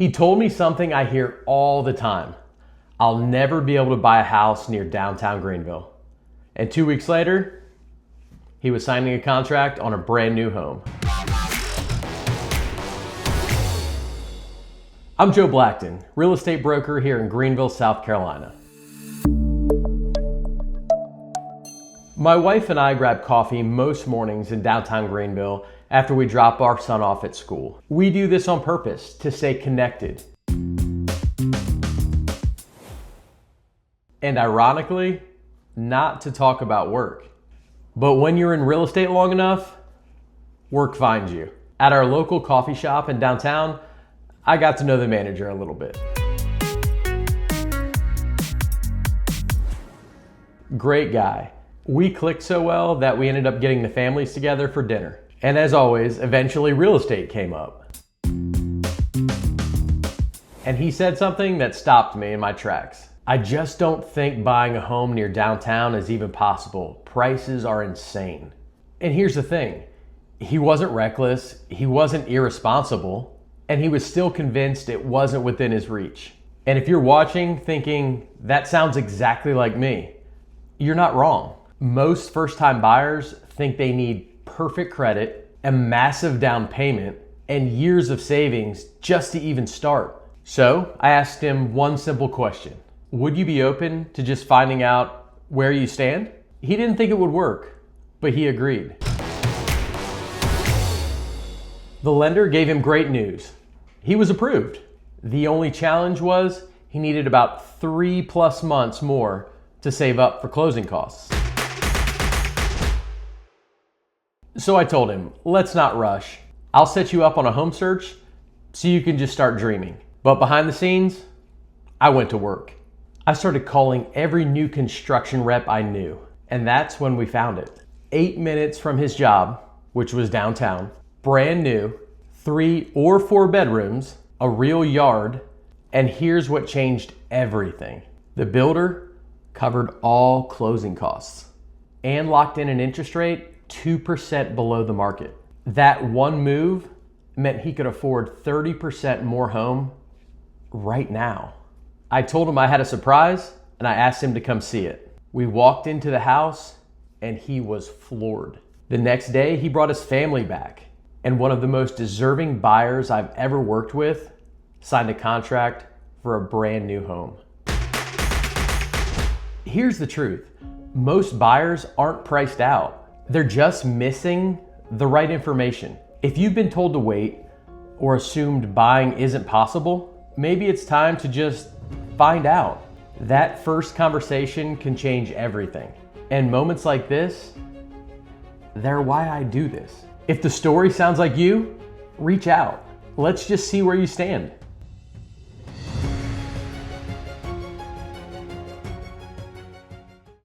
He told me something I hear all the time. I'll never be able to buy a house near downtown Greenville. And 2 weeks later, he was signing a contract on a brand new home. I'm Joe Blackton, real estate broker here in Greenville, South Carolina. My wife and I grab coffee most mornings in downtown Greenville after we drop our son off at school. We do this on purpose to stay connected. And ironically, not to talk about work. But when you're in real estate long enough, work finds you. At our local coffee shop in downtown, I got to know the manager a little bit. Great guy. We clicked so well that we ended up getting the families together for dinner. And as always, eventually real estate came up. And he said something that stopped me in my tracks. I just don't think buying a home near downtown is even possible. Prices are insane. And here's the thing, he wasn't reckless, he wasn't irresponsible, and he was still convinced it wasn't within his reach. And if you're watching thinking, that sounds exactly like me, you're not wrong. Most first-time buyers think they need perfect credit, a massive down payment, and years of savings just to even start. So I asked him one simple question. Would you be open to just finding out where you stand? He didn't think it would work, but he agreed. The lender gave him great news. He was approved. The only challenge was he needed about 3+ months more to save up for closing costs. So I told him, let's not rush. I'll set you up on a home search so you can just start dreaming. But behind the scenes, I went to work. I started calling every new construction rep I knew, and that's when we found it. 8 minutes from his job, which was downtown, brand new, 3 or 4 bedrooms, a real yard, and here's what changed everything. The builder covered all closing costs and locked in an interest rate 2% below the market. That one move meant he could afford 30% more home right now. I told him I had a surprise and I asked him to come see it. We walked into the house and he was floored. The next day he brought his family back, and one of the most deserving buyers I've ever worked with signed a contract for a brand new home. Here's the truth. Most buyers aren't priced out. They're just missing the right information. If you've been told to wait or assumed buying isn't possible, maybe it's time to just find out. That first conversation can change everything. And moments like this, they're why I do this. If the story sounds like you, reach out. Let's just see where you stand.